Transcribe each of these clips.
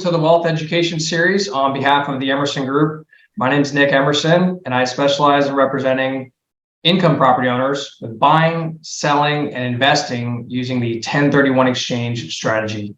to the Wealth Education Series on behalf of the Emerson Group. My name is Nick Emerson, and I specialize in representing income property owners with buying, selling, and investing using the 1031 exchange strategy.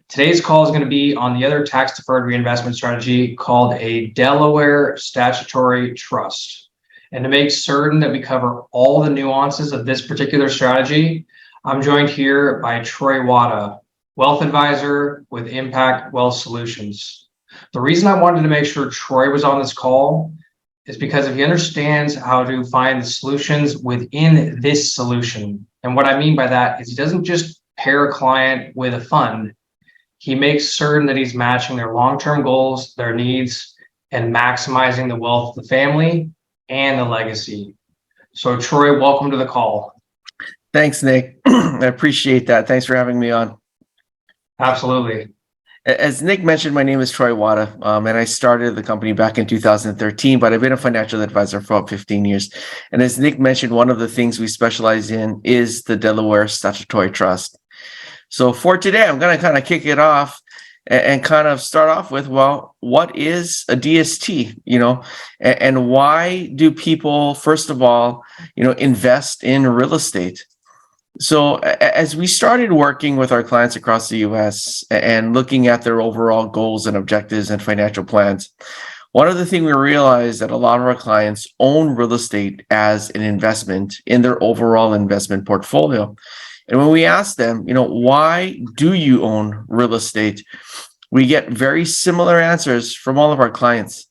Today's call is going to be on the other tax-deferred reinvestment strategy called a Delaware Statutory Trust. And to make certain that we cover all the nuances of this particular strategy, I'm joined here by Troy Wada, Wealth Advisor with INPAC Wealth Solutions. The reason I wanted to make sure Troy was on this call is because if he understands how to find the solutions within this solution, and what I mean by that is he doesn't just pair a client with a fund, he makes certain that he's matching their long-term goals, their needs, and maximizing the wealth of the family and the legacy. So Troy, welcome to the call. Thanks, Nick. I appreciate that. Thanks for having me on. Absolutely. As Nick mentioned, my name is Troy Wada, and I started the company back in 2013, but I've been a financial advisor for about 15 years. And as Nick mentioned, one of the things we specialize in is the Delaware Statutory Trust. So for today, I'm going to kind of kick it off and kind of start off with, well, what is a DST, and why do people, first of all, invest in real estate? So as we started working with our clients across the US and looking at their overall goals and objectives and financial plans, one of the things we realized that a lot of our clients own real estate as an investment in their overall investment portfolio. And when we ask them, why do you own real estate? We get very similar answers from all of our clients,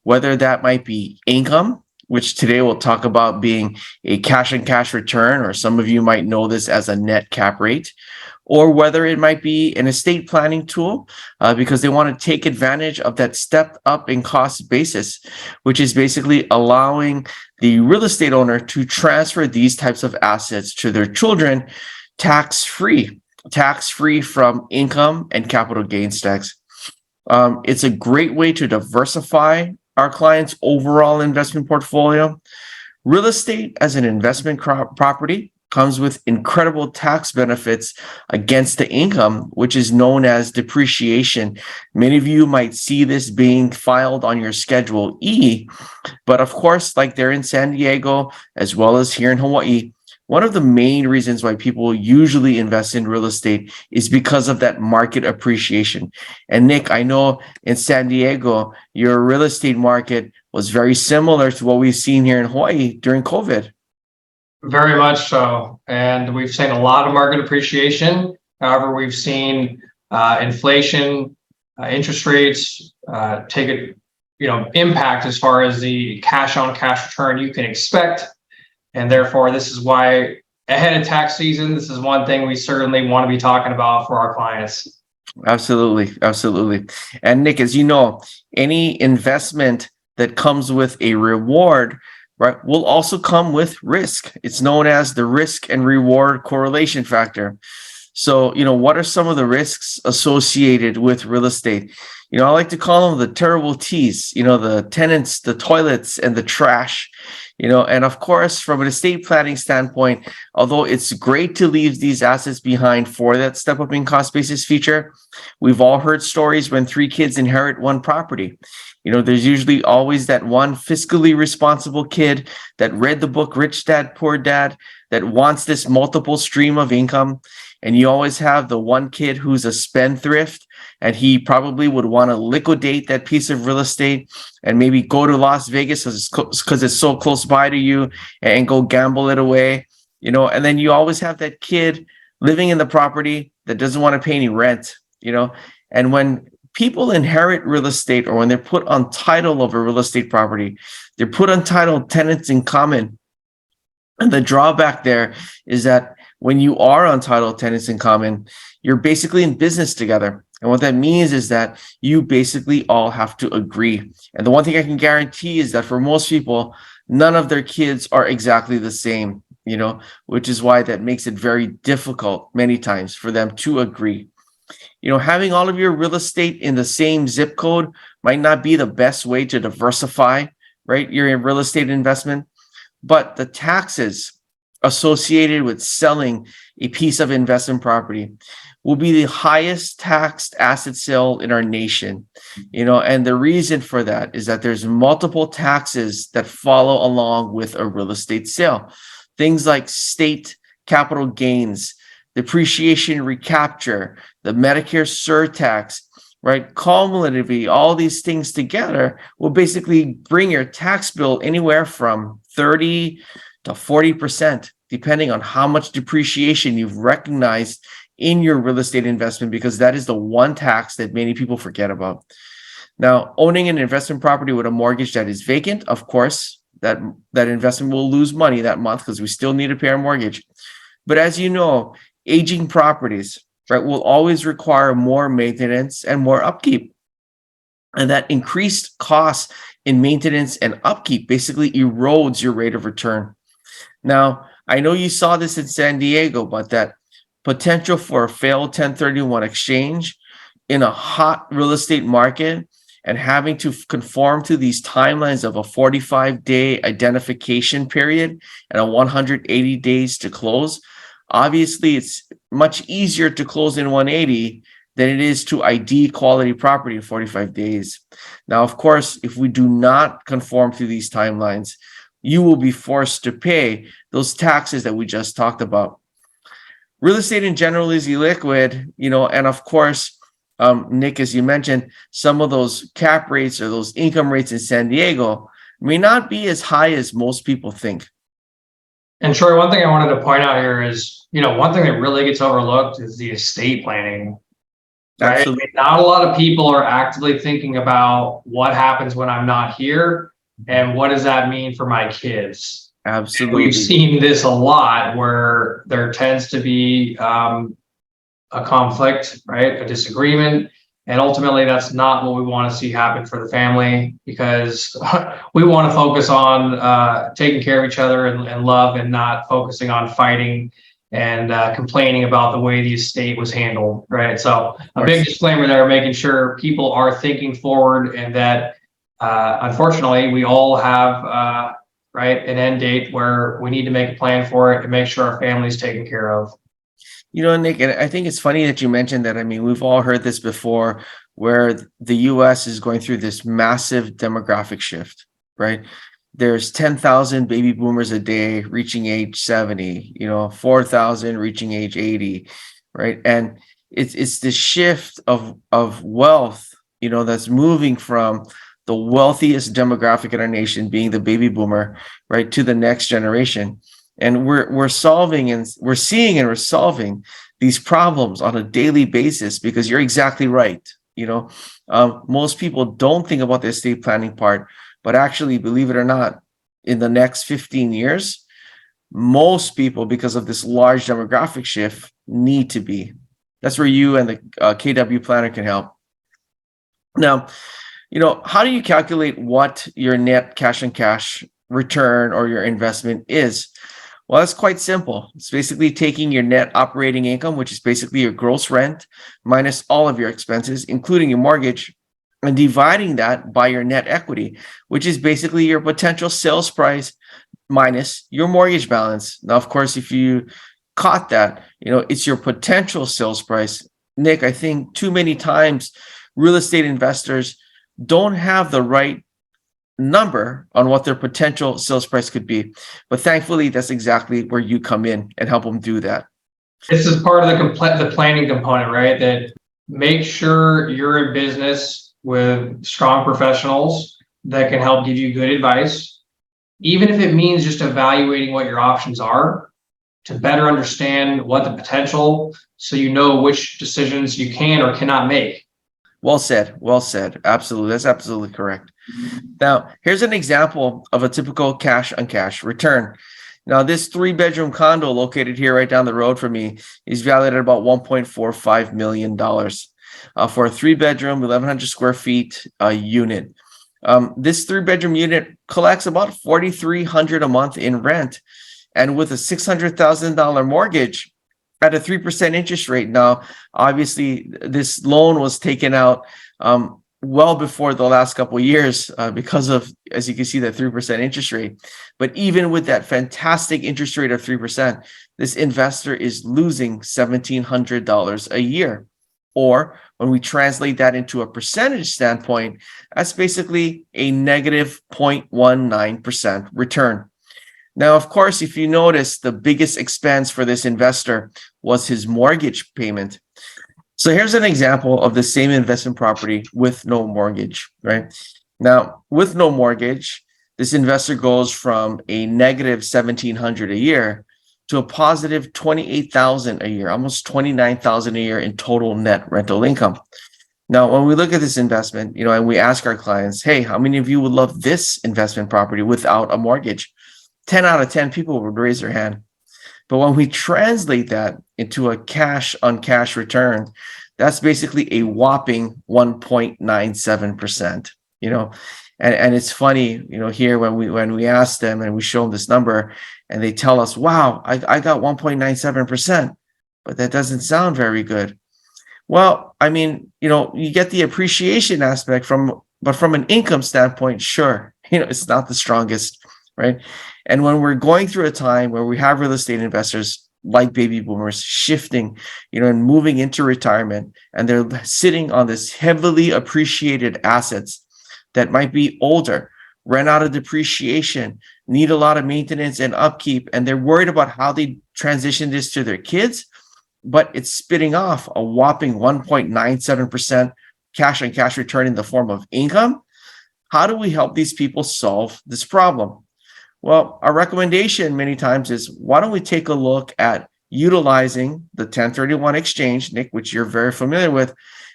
whether that might be income, which today we'll talk about being a cash-on-cash return, or some of you might know this as a net cap rate, or whether it might be an estate planning tool because they want to take advantage of that step up in cost basis, which is basically allowing the real estate owner to transfer these types of assets to their children tax-free from income and capital gains tax. It's a great way to diversify our clients' overall investment portfolio. Real estate as an investment property comes with incredible tax benefits against the income, which is known as depreciation. Many of you might see this being filed on your Schedule E, but of course, like they're in San Diego, as well as here in Hawaii, one of the main reasons why people usually invest in real estate is because of that market appreciation. And Nick, I know in San Diego, your real estate market was very similar to what we've seen here in Hawaii during COVID. Very much so. And we've seen a lot of market appreciation. However, we've seen inflation, interest rates take impact as far as the cash on cash return you can expect. And therefore, this is why ahead of tax season, this is one thing we certainly want to be talking about for our clients. Absolutely. And Nick, as you know, any investment that comes with a reward, right, will also come with risk. It's known as the risk and reward correlation factor. So, what are some of the risks associated with real estate? I like to call them the terrible T's, the tenants, the toilets, and the trash. And of course, from an estate planning standpoint, although it's great to leave these assets behind for that step up in cost basis feature, we've all heard stories when 3 kids inherit one property. There's usually always that one fiscally responsible kid that read the book Rich Dad, Poor Dad, that wants this multiple stream of income. And you always have the one kid who's a spendthrift, and he probably would want to liquidate that piece of real estate and maybe go to Las Vegas because it's so close by to you and go gamble it away. And then you always have that kid living in the property that doesn't want to pay any rent. And when people inherit real estate, or when they're put on title of a real estate property, they're put on title tenants in common. And the drawback there is that when you are on title tenants in common, you're basically in business together. And what that means is that you basically all have to agree. And the one thing I can guarantee is that for most people, none of their kids are exactly the same, which is why that makes it very difficult many times for them to agree. Having all of your real estate in the same zip code might not be the best way to diversify, right, your real estate investment, but the taxes associated with selling a piece of investment property will be the highest taxed asset sale in our nation. And the reason for that is that there's multiple taxes that follow along with a real estate sale. Things like state capital gains, depreciation recapture, the Medicare surtax, right? Cumulatively, all these things together will basically bring your tax bill anywhere from 30 to 40%, depending on how much depreciation you've recognized in your real estate investment, because that is the one tax that many people forget about. Now, owning an investment property with a mortgage that is vacant, of course, that investment will lose money that month because we still need to pay our mortgage. But as you know, aging properties, right, will always require more maintenance and more upkeep. And that increased cost in maintenance and upkeep basically erodes your rate of return. Now, I know you saw this in San Diego, but that potential for a failed 1031 exchange in a hot real estate market and having to conform to these timelines of a 45-day identification period and a 180 days to close. Obviously, it's much easier to close in 180 than it is to ID quality property in 45 days. Now, of course, if we do not conform to these timelines, you will be forced to pay those taxes that we just talked about. Real estate in general is illiquid, and of course, Nick, as you mentioned, some of those cap rates or those income rates in San Diego may not be as high as most people think. And Troy, one thing I wanted to point out here is, one thing that really gets overlooked is the estate planning. Right? Absolutely. Not a lot of people are actively thinking about what happens when I'm not here and what does that mean for my kids. Absolutely. We've seen this a lot where there tends to be a conflict, right? A disagreement. And ultimately, that's not what we want to see happen for the family, because we want to focus on taking care of each other and love, and not focusing on fighting and complaining about the way the estate was handled, right? So a big disclaimer there, making sure people are thinking forward, and that unfortunately, we all have right, an end date where we need to make a plan for it and make sure our family's taken care of. Nick, and I think it's funny that you mentioned that. I mean, we've all heard this before, where the US is going through this massive demographic shift, right? There's 10,000 baby boomers a day reaching age 70, 4,000 reaching age 80, right? And it's the shift of wealth, that's moving from the wealthiest demographic in our nation, being the baby boomer, right, to the next generation. And we're solving, and we're seeing and we're solving these problems on a daily basis, because you're exactly right. Most people don't think about the estate planning part, but actually, believe it or not, in the next 15 years, most people, because of this large demographic shift, need to be. That's where you and the KW planner can help. Now, how do you calculate what your net cash on cash return or your investment is? Well, that's quite simple. It's basically taking your net operating income, which is basically your gross rent, minus all of your expenses, including your mortgage, and dividing that by your net equity, which is basically your potential sales price minus your mortgage balance. Now, of course, if you caught that, it's your potential sales price. Nick, I think too many times real estate investors don't have the right number on what their potential sales price could be. But thankfully, that's exactly where you come in and help them do that. This is part of the planning component, right? That make sure you're in business with strong professionals that can help give you good advice, even if it means just evaluating what your options are, to better understand what the potential, so you know which decisions you can or cannot make. Well said. Well said. Absolutely. That's absolutely correct. Now, here's an example of a typical cash on cash return. Now, this 3-bedroom condo located here right down the road from me is valued at about $1.45 million for a 3-bedroom, 1,100 square feet unit. This 3-bedroom unit collects about $4,300 a month in rent, and with a $600,000 mortgage at a 3% interest rate. Now, obviously, this loan was taken out well before the last couple of years because of, as you can see, that 3% interest rate. But even with that fantastic interest rate of 3%, this investor is losing $1,700 a year. Or when we translate that into a percentage standpoint, that's basically a negative 0.19% return. Now, of course, if you notice, the biggest expense for this investor was his mortgage payment. So here's an example of the same investment property with no mortgage, right? Now, with no mortgage, this investor goes from a negative $1,700 a year to a positive $28,000 a year, almost $29,000 a year in total net rental income. Now, when we look at this investment, and we ask our clients, hey, how many of you would love this investment property without a mortgage? 10 out of 10 people would raise their hand. But when we translate that into a cash on cash return, that's basically a whopping 1.97%, and it's funny, here when we ask them and we show them this number and they tell us, wow, I got 1.97%, but that doesn't sound very good. Well, I mean, you get the appreciation aspect but from an income standpoint, sure, it's not the strongest, right? And when we're going through a time where we have real estate investors like baby boomers shifting, and moving into retirement, and they're sitting on this heavily appreciated assets that might be older, run out of depreciation, need a lot of maintenance and upkeep, and they're worried about how they transition this to their kids, but it's spitting off a whopping 1.97% cash on cash return in the form of income. How do we help these people solve this problem? Well, our recommendation many times is, why don't we take a look at utilizing the 1031 exchange, Nick, which you're very familiar with,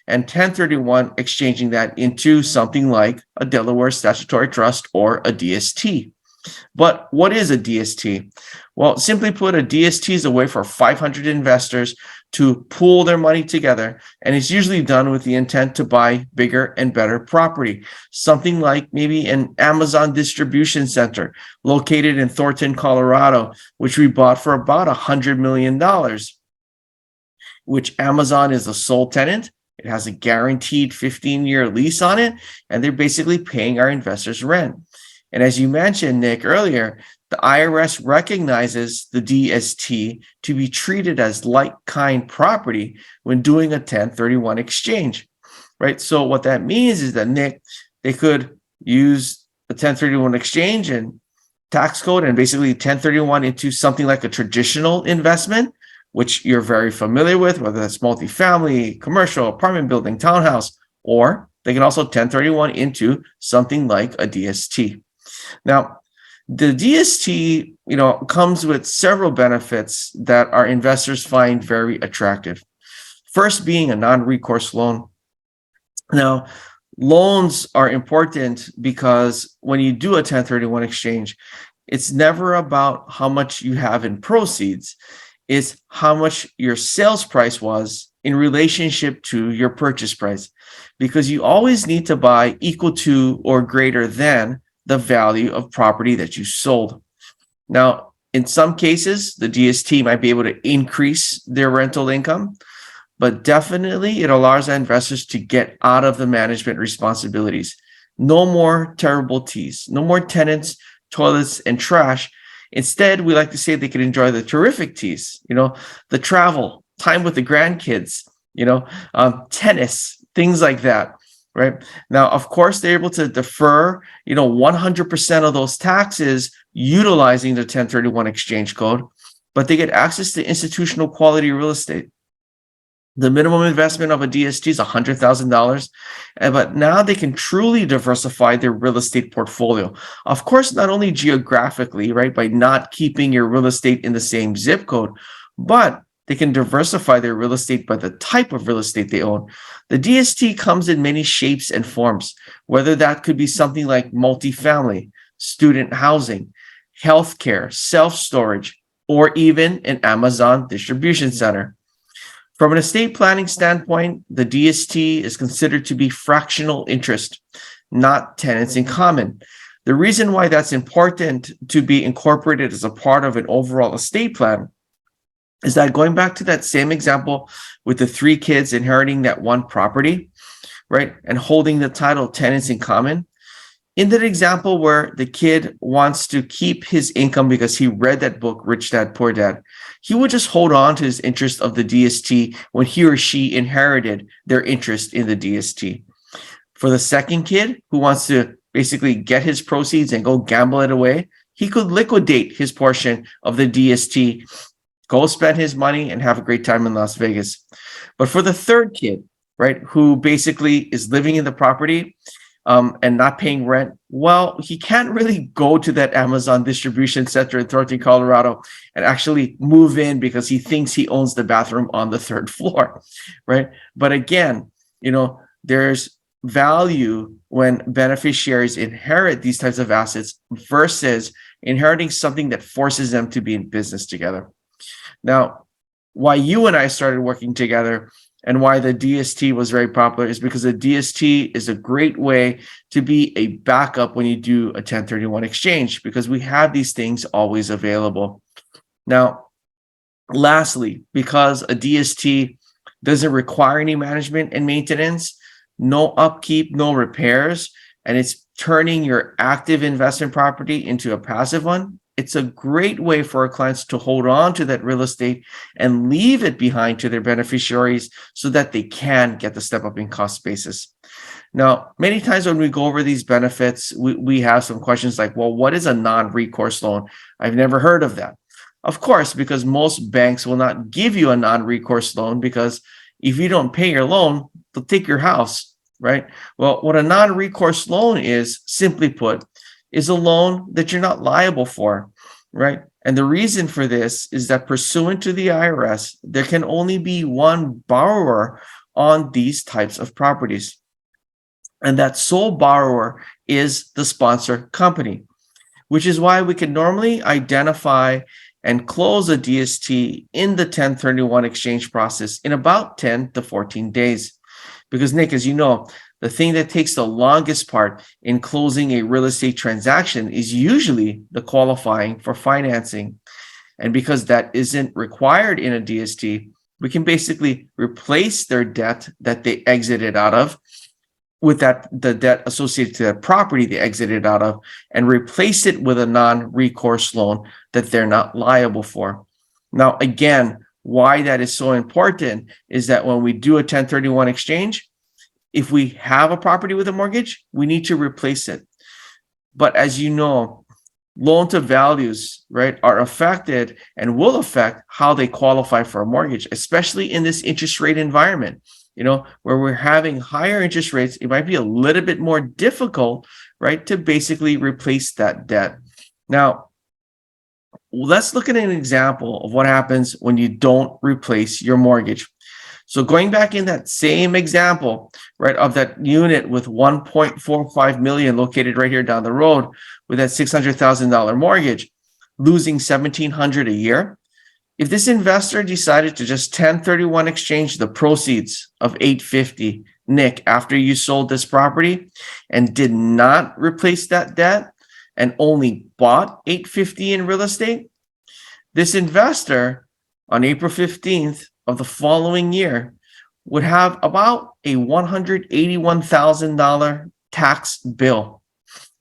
and 1031 exchanging that into something like a Delaware Statutory Trust or a DST. But what is a DST? Well, simply put, a DST is a way for 500 investors to pool their money together, and it's usually done with the intent to buy bigger and better property. Something like maybe an Amazon distribution center located in Thornton, Colorado, which we bought for about $100 million, which Amazon is the sole tenant. It has a guaranteed 15-year lease on it, and they're basically paying our investors rent. And as you mentioned, Nick, earlier, the IRS recognizes the DST to be treated as like-kind property when doing a 1031 exchange, right? So what that means is that, Nick, they could use the 1031 exchange and tax code and basically 1031 into something like a traditional investment, which you're very familiar with, whether that's multifamily, commercial, apartment building, townhouse, or they can also 1031 into something like a DST. Now, the DST, comes with several benefits that our investors find very attractive. First being a non-recourse loan. Now, loans are important because when you do a 1031 exchange, it's never about how much you have in proceeds. It's how much your sales price was in relationship to your purchase price, because you always need to buy equal to or greater than the value of property that you sold. Now, in some cases, the DST might be able to increase their rental income, but definitely it allows our investors to get out of the management responsibilities. No more terrible teas, no more tenants, toilets, and trash. Instead, we like to say they can enjoy the terrific teas, the travel, time with the grandkids, tennis, things like that. Right now, of course, they're able to defer, 100% of those taxes utilizing the 1031 exchange code, but they get access to institutional quality real estate. The minimum investment of a DST is $100,000, but now they can truly diversify their real estate portfolio. Of course, not only geographically, right, by not keeping your real estate in the same zip code, but they can diversify their real estate by the type of real estate they own. The DST comes in many shapes and forms, whether that could be something like multifamily, student housing, healthcare, self-storage, or even an Amazon distribution center. From an estate planning standpoint, the DST is considered to be fractional interest, not tenants in common. The reason why that's important to be incorporated as a part of an overall estate plan is that, going back to that same example with the 3 kids inheriting that one property, right? And holding the title of tenants in common. In that example where the kid wants to keep his income because he read that book, Rich Dad, Poor Dad, he would just hold on to his interest of the DST when he or she inherited their interest in the DST. For the second kid who wants to basically get his proceeds and go gamble it away, he could liquidate his portion of the DST, go spend his money and have a great time in Las Vegas. But for the third kid, right, who basically is living in the property and not paying rent, well, he can't really go to that Amazon distribution center in Thornton, Colorado, and actually move in because he thinks he owns the bathroom on the third floor, right? But again, there's value when beneficiaries inherit these types of assets versus inheriting something that forces them to be in business together. Now, why you and I started working together and why the DST was very popular is because the DST is a great way to be a backup when you do a 1031 exchange, because we have these things always available. Now, lastly, because a DST doesn't require any management and maintenance, no upkeep, no repairs, and it's turning your active investment property into a passive one, it's a great way for our clients to hold on to that real estate and leave it behind to their beneficiaries so that they can get the step up in cost basis. Now, many times when we go over these benefits, we have some questions like, well, what is a non-recourse loan? I've never heard of that. Of course, because most banks will not give you a non-recourse loan, because if you don't pay your loan, they'll take your house, right? Well, what a non-recourse loan is, simply put, is a loan that you're not liable for, right? And the reason for this is that pursuant to the IRS, there can only be one borrower on these types of properties. And that sole borrower is the sponsor company, which is why we can normally identify and close a DST in the 1031 exchange process in about 10 to 14 days. Because Nick, as you know, the thing that takes the longest part in closing a real estate transaction is usually the qualifying for financing. And because that isn't required in a DST, we can basically replace their debt that they exited out of with the debt associated to that property they exited out of, and replace it with a non-recourse loan that they're not liable for. Now, again, why that is so important is that when we do a 1031 exchange, if we have a property with a mortgage, we need to replace it. But as you know, loan to values, right, are affected and will affect how they qualify for a mortgage, especially in this interest rate environment. Where we're having higher interest rates, it might be a little bit more difficult, right, to basically replace that debt. Now, let's look at an example of what happens when you don't replace your mortgage. So going back in that same example, right, of that unit with 1.45 million located right here down the road with that $600,000 mortgage, losing $1,700 a year. If this investor decided to just 1031 exchange the proceeds of $850, Nick, after you sold this property and did not replace that debt and only bought $850 in real estate, this investor on April 15th of the following year would have about a $181,000 tax bill,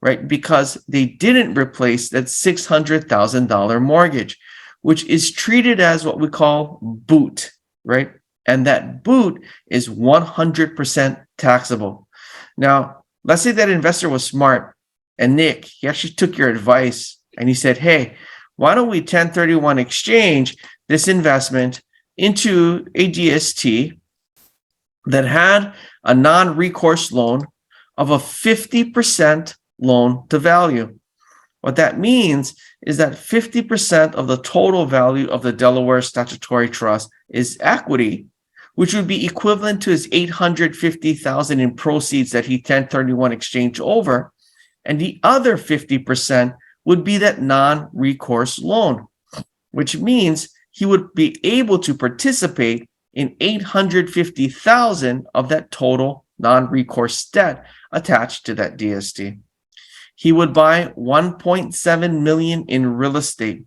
right? Because they didn't replace that $600,000 mortgage, which is treated as what we call boot, right? And that boot is 100% taxable. Now, let's say that investor was smart, and Nick, he actually took your advice and he said, hey, why don't we 1031 exchange this investment into a DST that had a non-recourse loan of a 50% loan to value. What that means is that 50% of the total value of the Delaware Statutory Trust is equity, which would be equivalent to his $850,000 in proceeds that he 1031 exchanged over, and the other 50% would be that non-recourse loan, which means he would be able to participate in $850,000 of that total non-recourse debt attached to that DST. He would buy $1.7 million in real estate.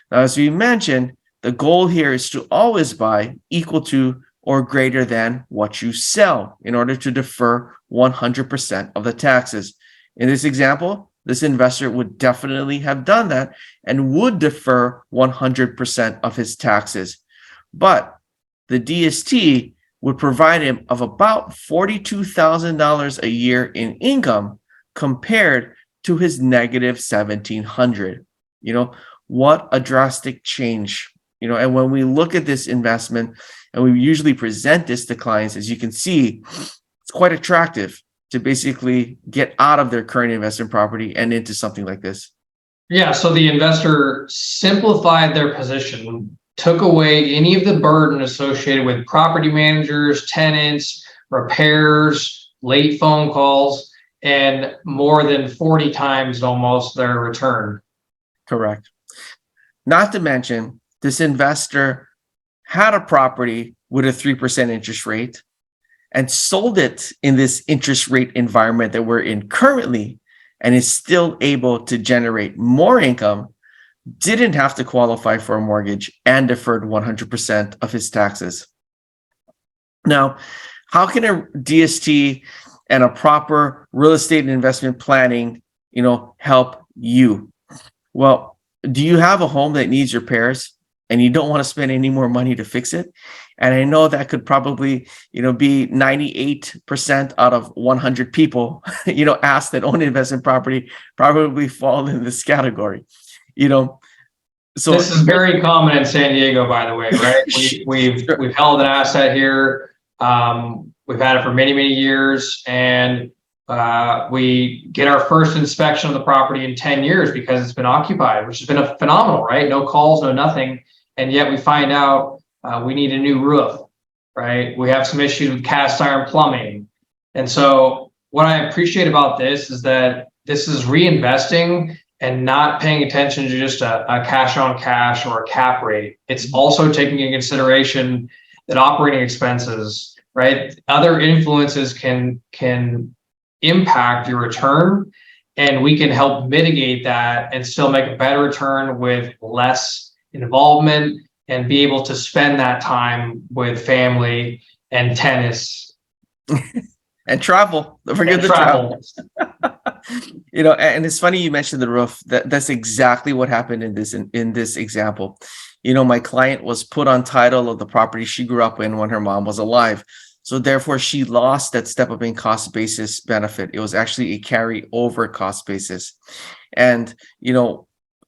Now, as we mentioned, the goal here is to always buy equal to or greater than what you sell in order to defer 100% of the taxes. In this example, this investor would definitely have done that and would defer 100% of his taxes. But the DST would provide him of about $42,000 a year in income compared to his negative 1,700. What a drastic change. And when we look at this investment, and we usually present this to clients, as you can see, it's quite attractive to basically get out of their current investment property and into something like this. Yeah, so the investor simplified their position, took away any of the burden associated with property managers, tenants, repairs, late phone calls, and more than 40 times almost their return. Correct. Not to mention, this investor had a property with a 3% interest rate and sold it in this interest rate environment that we're in currently, and is still able to generate more income, didn't have to qualify for a mortgage, and deferred 100% of his taxes. Now, how can a DST and a proper real estate investment planning, help you? Well, do you have a home that needs repairs and you don't want to spend any more money to fix it? And I know that could probably, be 98% out of 100 people, asked that own investment property probably fall in this category. So this is very common in San Diego, by the way, right? We've held an asset here. We've had it for many, many years, and we get our first inspection of the property in 10 years because it's been occupied, which has been a phenomenal, right? No calls, no nothing. And yet we find out we need a new roof, right? We have some issues with cast iron plumbing. And so what I appreciate about this is that this is reinvesting and not paying attention to just a cash on cash or a cap rate. It's also taking into consideration that operating expenses, right? Other influences can impact your return, and we can help mitigate that and still make a better return with less involvement and be able to spend that time with family and tennis and travel. Don't forget the travel. And it's funny you mentioned the roof. That's exactly what happened in this example. My client was put on title of the property she grew up in when her mom was alive. So therefore, she lost that step up in cost basis benefit. It was actually a carry over cost basis. And,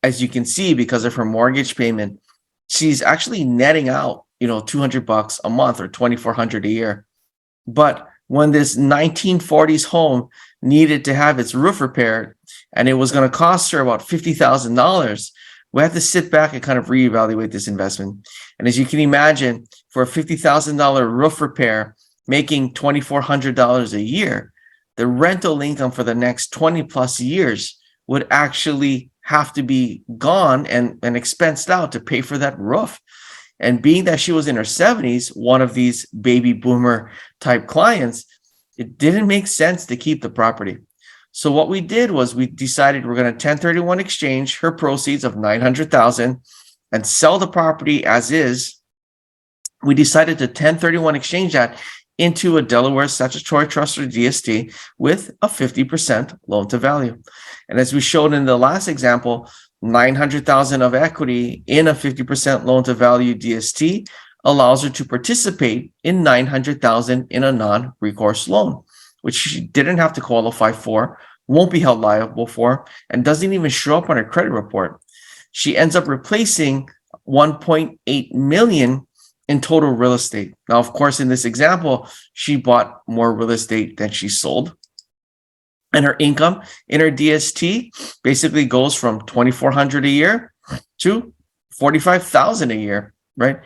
as you can see, because of her mortgage payment, she's actually netting out, $200 a month or $2,400 a year. But when this 1940s home needed to have its roof repaired, and it was going to cost her about $50,000, we had to sit back and kind of reevaluate this investment. And as you can imagine, for a $50,000 roof repair, making $2,400 a year, the rental income for the next 20 plus years would actually have to be gone and expensed out to pay for that roof. And being that she was in her 70s, one of these baby boomer type clients, it didn't make sense to keep the property. So what we did was we decided we're going to 1031 exchange her proceeds of $900,000 and sell the property as is. We decided to 1031 exchange that into a Delaware Statutory Trust or DST with a 50% loan to value. And as we showed in the last example, $900,000 of equity in a 50% loan to value DST allows her to participate in $900,000 in a non-recourse loan, which she didn't have to qualify for, won't be held liable for, and doesn't even show up on her credit report. She ends up replacing $1.8 million in total real estate. Now, of course, in this example, she bought more real estate than she sold. And her income in her DST basically goes from $2,400 a year to $45,000 a year, right?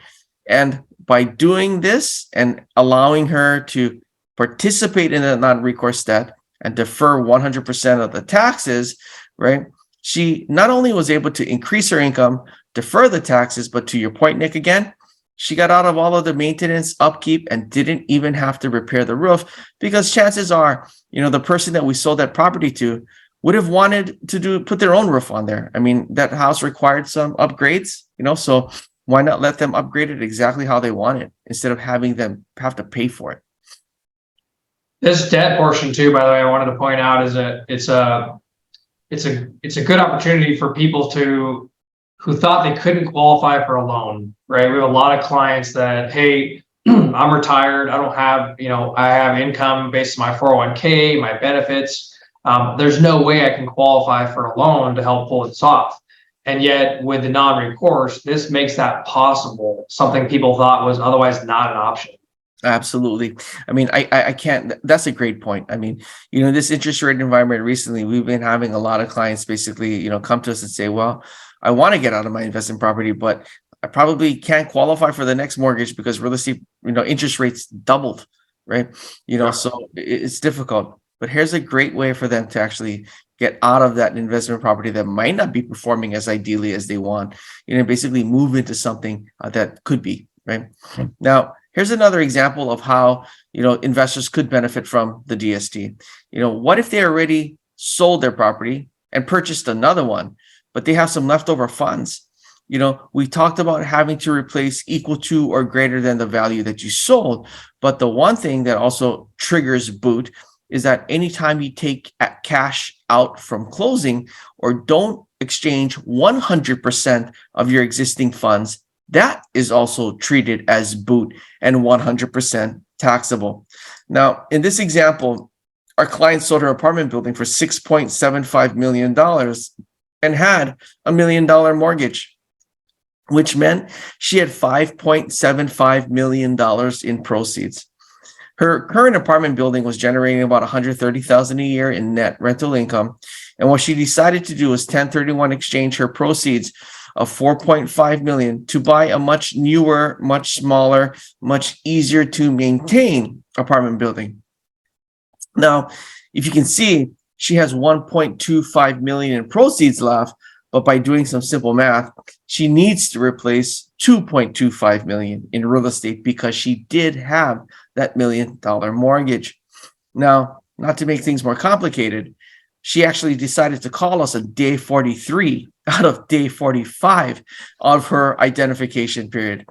And by doing this and allowing her to participate in a non-recourse debt and defer 100% of the taxes, right? She not only was able to increase her income, defer the taxes, but to your point, Nick, again, she got out of all of the maintenance, upkeep, and didn't even have to repair the roof, because chances are, the person that we sold that property to would have wanted to put their own roof on there. I mean, that house required some upgrades, so Why not let them upgrade it exactly how they want it instead of having them have to pay for it? This debt portion too, by the way, I wanted to point out is that it's a good opportunity for people who thought they couldn't qualify for a loan, right? We have a lot of clients that, hey, I'm retired. I don't have, I have income based on my 401k, my benefits. There's no way I can qualify for a loan to help pull this off. And yet with the non-recourse, this makes that possible, something people thought was otherwise not an option. Absolutely. I mean, I can't, that's a great point. I mean, this interest rate environment recently, we've been having a lot of clients basically, come to us and say, well, I want to get out of my investment property, but I probably can't qualify for the next mortgage because real estate, interest rates doubled, right? So it's difficult. But here's a great way for them to actually get out of that investment property that might not be performing as ideally as they want, basically move into something that could be, right? Now, here's another example of how, investors could benefit from the DST. What if they already sold their property and purchased another one, but they have some leftover funds? We talked about having to replace equal to or greater than the value that you sold. But the one thing that also triggers boot is that anytime you take cash out from closing or don't exchange 100% of your existing funds, that is also treated as boot and 100% taxable. Now, in this example, our client sold her apartment building for $6.75 million and had $1 million mortgage, which meant she had $5.75 million in proceeds. Her current apartment building was generating about $130,000 a year in net rental income. And what she decided to do was 1031 exchange her proceeds of $4.5 million to buy a much newer, much smaller, much easier to maintain apartment building. Now, if you can see, she has $1.25 million in proceeds left, but by doing some simple math, she needs to replace $2.25 million in real estate because she did have that $1 million mortgage. Now, not to make things more complicated, she actually decided to call us on day 43 out of day 45 of her identification period.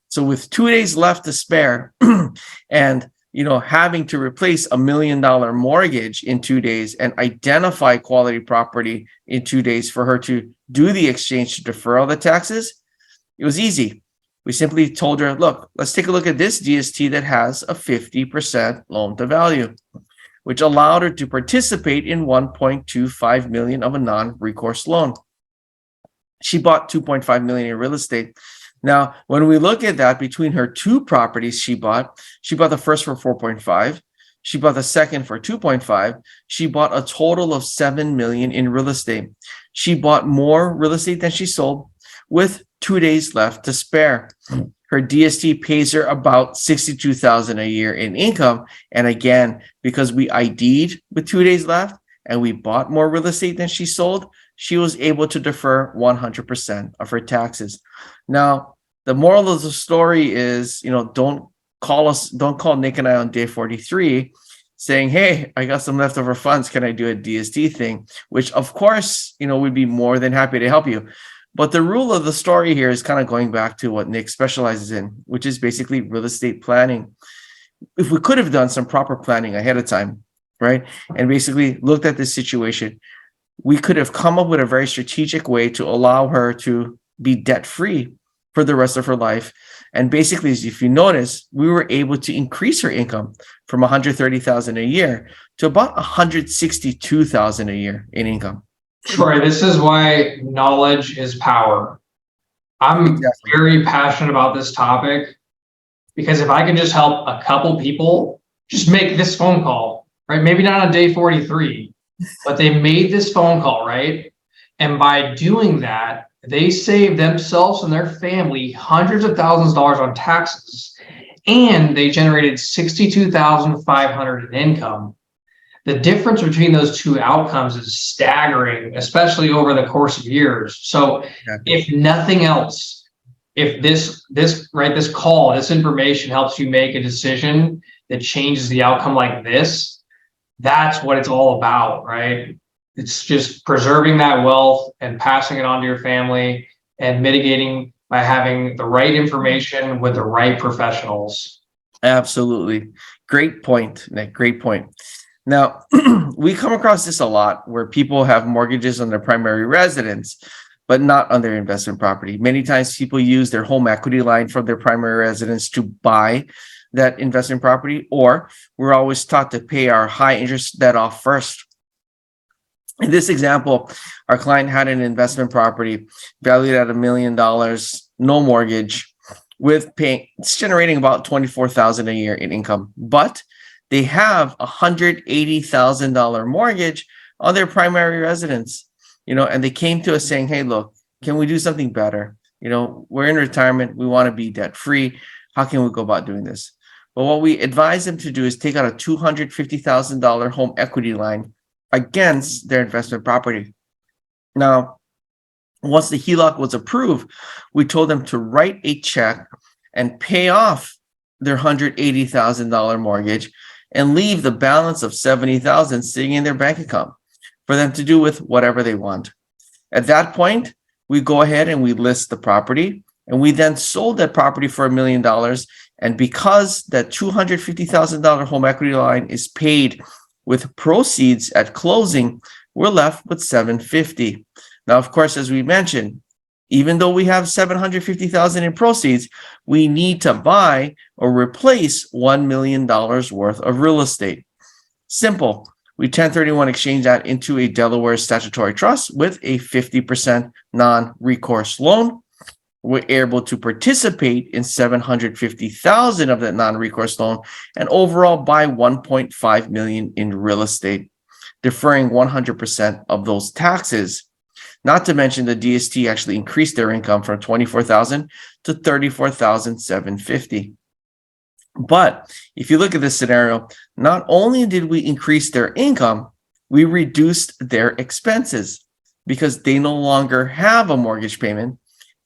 So with 2 days left to spare and having to replace $1 million mortgage in 2 days and identify quality property in 2 days for her to do the exchange to defer all the taxes, it was easy. We simply told her, look, let's take a look at this DST that has a 50% loan to value, which allowed her to participate in $1.25 million of a non-recourse loan. She bought $2.5 million in real estate. Now, when we look at that, between her two properties she bought the first for 4.5. She bought the second for 2.5. She bought a total of $7 million in real estate. She bought more real estate than she sold with 2 days left to spare. Her DST pays her about $62,000 a year in income. And again, because we ID'd with 2 days left and we bought more real estate than she sold, she was able to defer 100% of her taxes. Now, the moral of the story is, don't call Nick and I on day 43 saying, hey, I got some leftover funds. Can I do a DST thing? Which, of course, we'd be more than happy to help you. But the rule of the story here is kind of going back to what Nick specializes in, which is basically real estate planning. If we could have done some proper planning ahead of time, right, and basically looked at this situation, we could have come up with a very strategic way to allow her to be debt-free for the rest of her life. And basically, if you notice, we were able to increase her income from $130,000 a year to about $162,000 a year in income. Troy, this is why knowledge is power. I'm very passionate about this topic because if I can just help a couple people just make this phone call, right? Maybe not on day 43, but they made this phone call, right? And by doing that, they saved themselves and their family hundreds of thousands of dollars on taxes, and they generated $62,500 in income. The difference between those two outcomes is staggering, especially over the course of years. So if nothing else, if this information helps you make a decision that changes the outcome like this, that's what it's all about, right? It's just preserving that wealth and passing it on to your family and mitigating by having the right information with the right professionals. Absolutely. Great point, Nick. Great point. Now, we come across this a lot where people have mortgages on their primary residence, but not on their investment property. Many times people use their home equity line from their primary residence to buy that investment property, or we're always taught to pay our high interest debt off first. In this example, our client had an investment property valued at $1 million, no mortgage, with paying, it's generating about $24,000 a year in income, but they have a $180,000 mortgage on their primary residence, and they came to us saying, hey, look, can we do something better? We're in retirement. We want to be debt free. How can we go about doing this? But what we advise them to do is take out a $250,000 home equity line against their investment property. Now, once the HELOC was approved, we told them to write a check and pay off their $180,000 mortgage and leave the balance of $70,000 sitting in their bank account for them to do with whatever they want. At that point, we go ahead and we list the property, and we then sold that property for $1 million. And because that $250,000 home equity line is paid with proceeds at closing, we're left with $750,000. Now, of course, as we mentioned, even though we have $750,000 in proceeds, we need to buy or replace $1 million worth of real estate. Simple. We 1031 exchange that into a Delaware Statutory Trust with a 50% non-recourse loan. We're able to participate in $750,000 of that non-recourse loan and overall buy $1.5 million in real estate, deferring 100% of those taxes. Not to mention the DST actually increased their income from $24,000 to $34,750. But if you look at this scenario, not only did we increase their income, we reduced their expenses because they no longer have a mortgage payment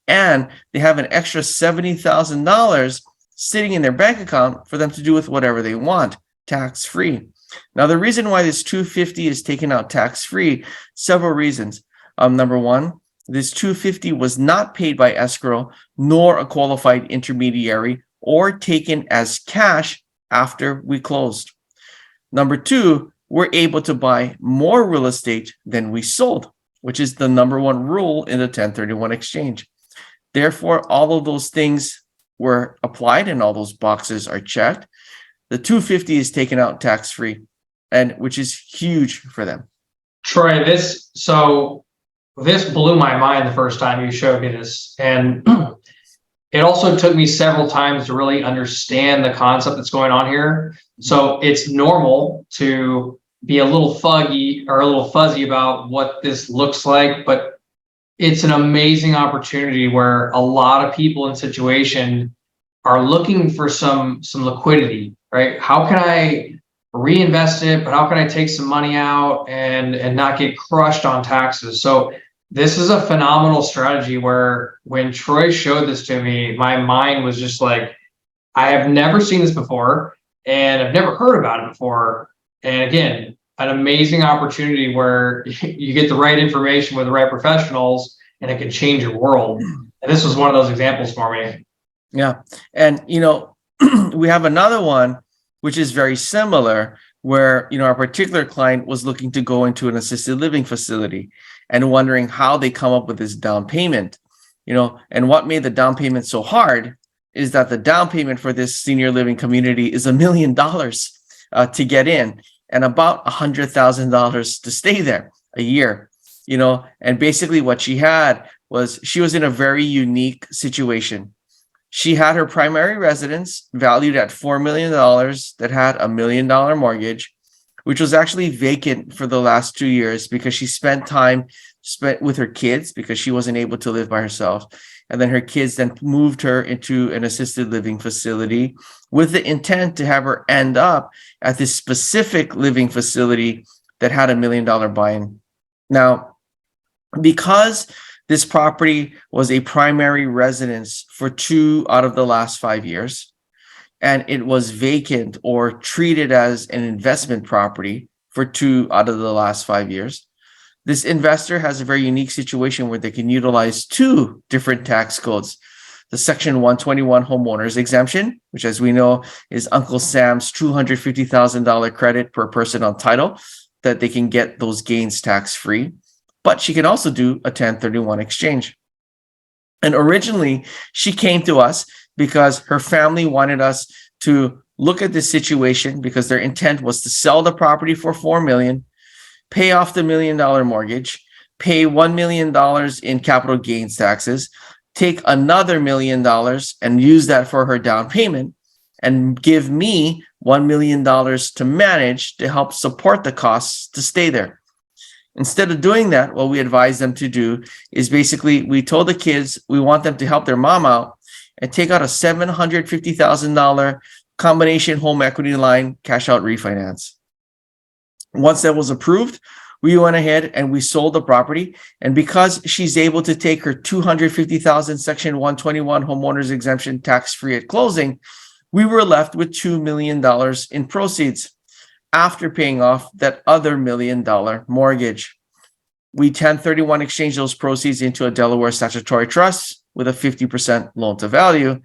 and they have an extra $70,000 sitting in their bank account for them to do with whatever they want, tax-free. Now, the reason why this $250,000 is taken out tax-free, several reasons. Number one, this $250,000 was not paid by escrow nor a qualified intermediary or taken as cash after we closed. Number two, we're able to buy more real estate than we sold, which is the number one rule in the 1031 exchange. Therefore, all of those things were applied and all those boxes are checked. The $250,000 is taken out tax-free, and which is huge for them. Troy, this blew my mind the first time you showed me this. And it also took me several times to really understand the concept that's going on here. So it's normal to be a little foggy or a little fuzzy about what this looks like, but it's an amazing opportunity where a lot of people in situation are looking for some liquidity, right? How can I reinvest it, but how can I take some money out and not get crushed on taxes? So this is a phenomenal strategy where when Troy showed this to me, my mind was just like, I have never seen this before and I've never heard about it before. And again, an amazing opportunity where you get the right information with the right professionals and it can change your world. And this was one of those examples for me. Yeah. And, we have another one, which is very similar, where, our particular client was looking to go into an assisted living facility and wondering how they come up with this down payment, and what made the down payment so hard is that the down payment for this senior living community is $1 million to get in and about $100,000 to stay there a year, and basically what she had was she was in a very unique situation. She had her primary residence valued at $4 million that had $1 million mortgage, which was actually vacant for the last 2 years because she spent with her kids because she wasn't able to live by herself. And then her kids then moved her into an assisted living facility with the intent to have her end up at this specific living facility that had $1 million buy-in. Now, because this property was a primary residence for 2 out of the last 5 years, and it was vacant or treated as an investment property for 2 out of the last 5 years, this investor has a very unique situation where they can utilize 2 different tax codes. the Section 121 homeowners exemption, which, as we know, is Uncle Sam's $250,000 credit per person on title that they can get those gains tax-free. But she can also do a 1031 exchange. And originally, she came to us because her family wanted us to look at this situation because their intent was to sell the property for $4 million, pay off the $1 million mortgage, pay $1 million in capital gains taxes, take another $1 million and use that for her down payment, and give me $1 million to manage to help support the costs to stay there. Instead of doing that, what we advised them to do is basically we told the kids we want them to help their mom out and take out a $750,000 combination home equity line cash out refinance. Once that was approved, we went ahead and we sold the property. And because she's able to take her $250,000 Section 121 homeowners exemption tax-free at closing, we were left with $2 million in proceeds after paying off that other $1 million mortgage. We 1031 exchanged those proceeds into a Delaware Statutory Trust with a 50% loan to value,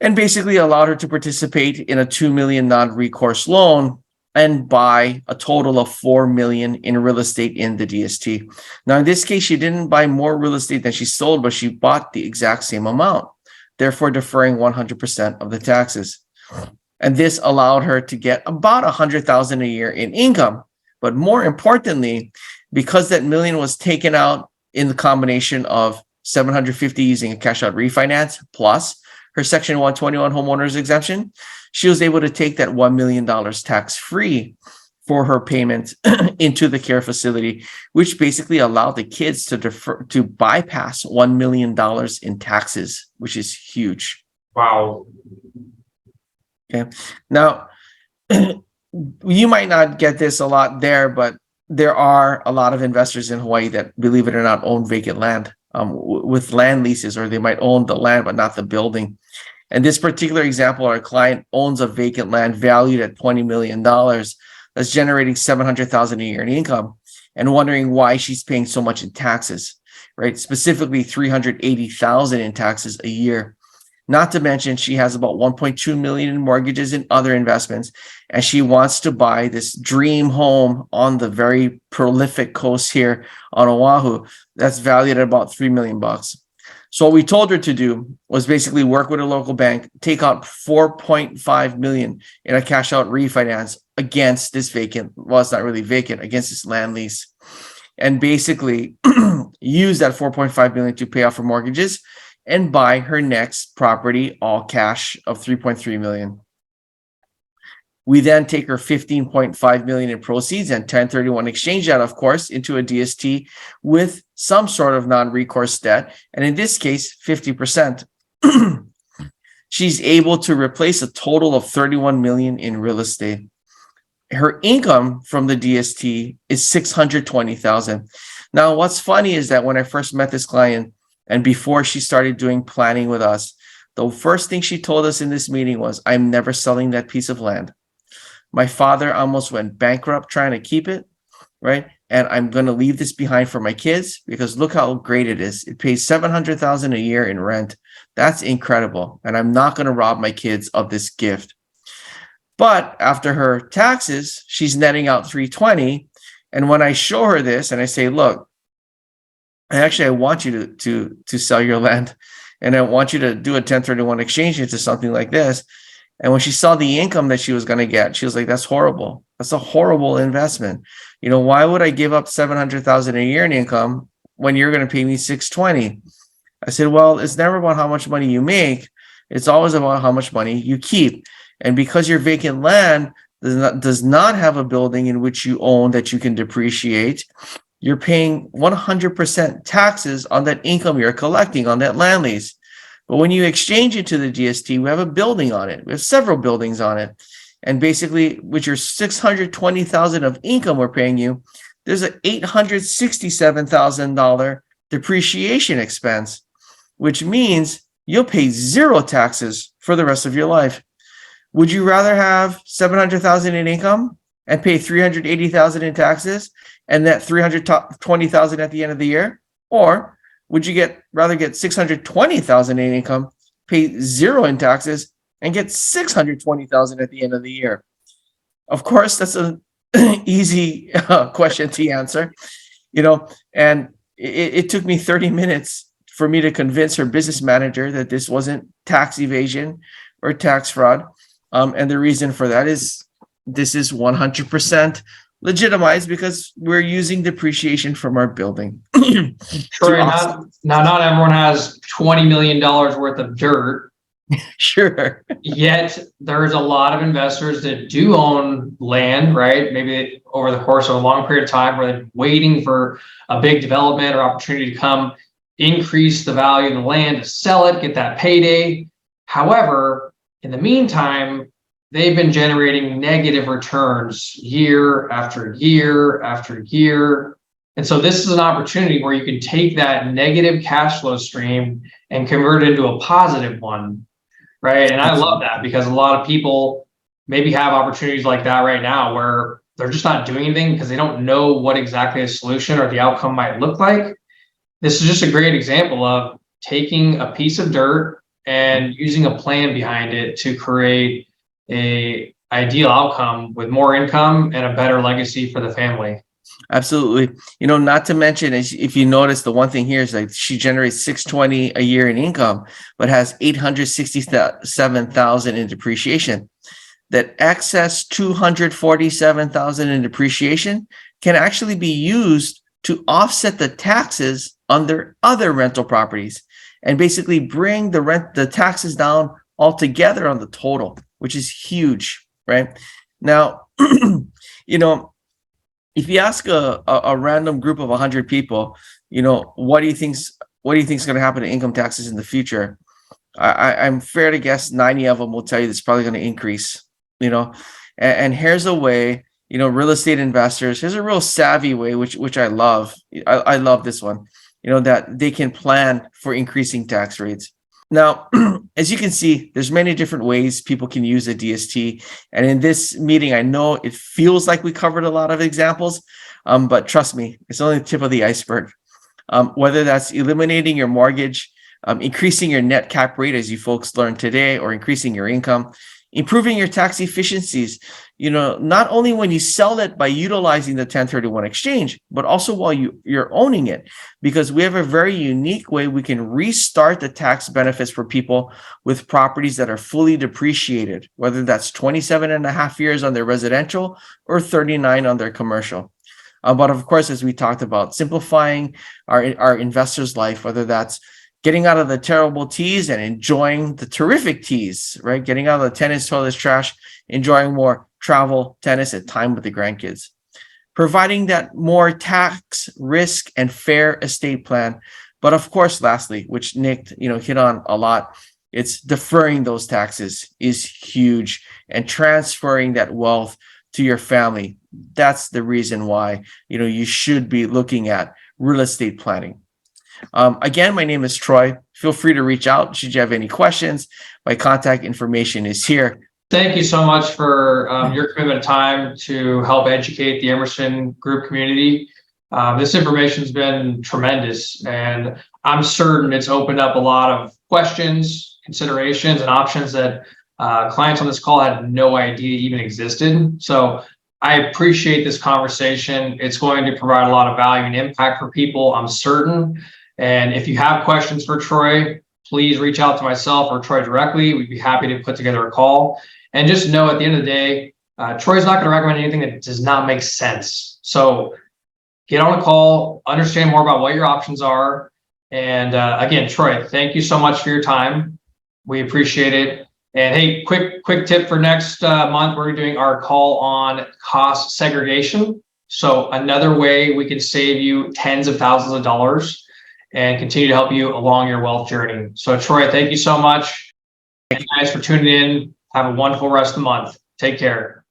and basically allowed her to participate in a $2 million non-recourse loan and buy a total of $4 million in real estate in the DST. Now, in this case, she didn't buy more real estate than she sold, but she bought the exact same amount, therefore deferring 100% of the taxes. And this allowed her to get about $100,000 a year in income. But more importantly, because that $1 million was taken out in the combination of $750,000 using a cash out refinance plus her Section 121 homeowners exemption, she was able to take that $1 million tax-free for her payment into the care facility, which basically allowed the kids to bypass $1 million in taxes, which is huge. Wow. Okay. Now, you might not get this a lot there, but there are a lot of investors in Hawaii that, believe it or not, own vacant land with land leases, or they might own the land but not the building. And this particular example, our client owns a vacant land valued at $20 million that's generating $700,000 a year in income, and wondering why she's paying so much in taxes, right? Specifically $380,000 in taxes a year. Not to mention, she has about $1.2 million in mortgages and other investments, and she wants to buy this dream home on the very prolific coast here on Oahu that's valued at about $3 million. So what we told her to do was basically work with a local bank, take out $4.5 million in a cash out refinance against this vacant, well, it's not really vacant, against this land lease, and basically use that $4.5 million to pay off her mortgages and buy her next property, all cash, of $3.3 million. We then take her $15.5 million in proceeds and 1031 exchange that, of course, into a DST with some sort of non-recourse debt, and in this case, 50%. She's able to replace a total of $31 million in real estate. Her income from the DST is $620,000. Now, what's funny is that when I first met this client, and before she started doing planning with us, the first thing she told us in this meeting was, I'm never selling that piece of land. My father almost went bankrupt trying to keep it, right? And I'm going to leave this behind for my kids because look how great it is. It pays $700,000 a year in rent. That's incredible. And I'm not going to rob my kids of this gift. But after her taxes, she's netting out $320,000. And when I show her this and I say, look, I want you to sell your land, and I want you to do a 1031 exchange into something like this. And when she saw the income that she was going to get, she was like, that's horrible. That's a horrible investment. You know, why would I give up $700,000 a year in income when you're going to pay me $620,000? I said, well, it's never about how much money you make. It's always about how much money you keep. And because your vacant land does not have a building in which you own that you can depreciate, you're paying 100% taxes on that income you're collecting on that land lease. But when you exchange it to the DST, we have a building on it. We have several buildings on it. And basically, with your $620,000 of income we're paying you, there's an $867,000 depreciation expense, which means you'll pay zero taxes for the rest of your life. Would you rather have $700,000 in income and pay $380,000 in taxes and that $320,000 at the end of the year? Or would you rather get 620,000 in income, pay zero in taxes, and get 620,000 at the end of the year? Of course, that's an easy question to answer, and it took me 30 minutes for me to convince her business manager that this wasn't tax evasion or tax fraud. And the reason for that is this is 100% legitimized because we're using depreciation from our building. Troy, not everyone has $20 million worth of dirt. Sure. Yet there's a lot of investors that do own land, right? Maybe over the course of a long period of time where they're waiting for a big development or opportunity to come increase the value of the land, to sell it, get that payday. However, in the meantime, they've been generating negative returns year after year after year. And so this is an opportunity where you can take that negative cash flow stream and convert it into a positive one, right? And I love that because a lot of people maybe have opportunities like that right now where they're just not doing anything because they don't know what exactly a solution or the outcome might look like. This is just a great example of taking a piece of dirt and using a plan behind it to create a ideal outcome with more income and a better legacy for the family. Absolutely. Not to mention, if you notice, the one thing here is like she generates 620 a year in income, but has 867,000 in depreciation. That excess 247,000 in depreciation can actually be used to offset the taxes on their other rental properties and basically bring the taxes down altogether on the total, which is huge, right? Now, if you ask a random group of 100 people, what do you think's going to happen to income taxes in the future? I'm fair to guess 90 of them will tell you it's probably going to increase, and here's a way, real estate investors, here's a real savvy way, which I love. I love this one, that they can plan for increasing tax rates. Now, as you can see, there's many different ways people can use a DST. And in this meeting, I know it feels like we covered a lot of examples, but trust me, it's only the tip of the iceberg. Whether that's eliminating your mortgage, increasing your net cap rate, as you folks learned today, or increasing your income, improving your tax efficiencies, not only when you sell it by utilizing the 1031 exchange, but also while you're owning it, because we have a very unique way we can restart the tax benefits for people with properties that are fully depreciated, whether that's 27 and a half years on their residential or 39 on their commercial. But of course, as we talked about, simplifying our investors' life, whether that's getting out of the terrible T's and enjoying the terrific T's, right? Getting out of the tennis, toilets, trash, enjoying more travel, tennis, and time with the grandkids. Providing that more tax, risk, and fair estate plan. But of course, lastly, which Nick, hit on a lot, it's deferring those taxes is huge, and transferring that wealth to your family. That's the reason why, you should be looking at real estate planning. Again, my name is Troy. Feel free to reach out should you have any questions. My contact information is here. Thank you so much for your commitment of time to help educate the Emerson Group community. This information has been tremendous, and I'm certain it's opened up a lot of questions, considerations, and options that clients on this call had no idea even existed. So I appreciate this conversation. It's going to provide a lot of value and impact for people, I'm certain. And if you have questions for Troy, please reach out to myself or Troy directly. We'd be happy to put together a call. And just know at the end of the day, Troy's not going to recommend anything that does not make sense. So get on a call, understand more about what your options are. And again, Troy, thank you so much for your time. We appreciate it. And hey, quick tip for next month, we're doing our call on cost segregation. So another way we can save you tens of thousands of dollars and continue to help you along your wealth journey. So Troy, thank you so much. Thank you guys for tuning in. Have a wonderful rest of the month. Take care.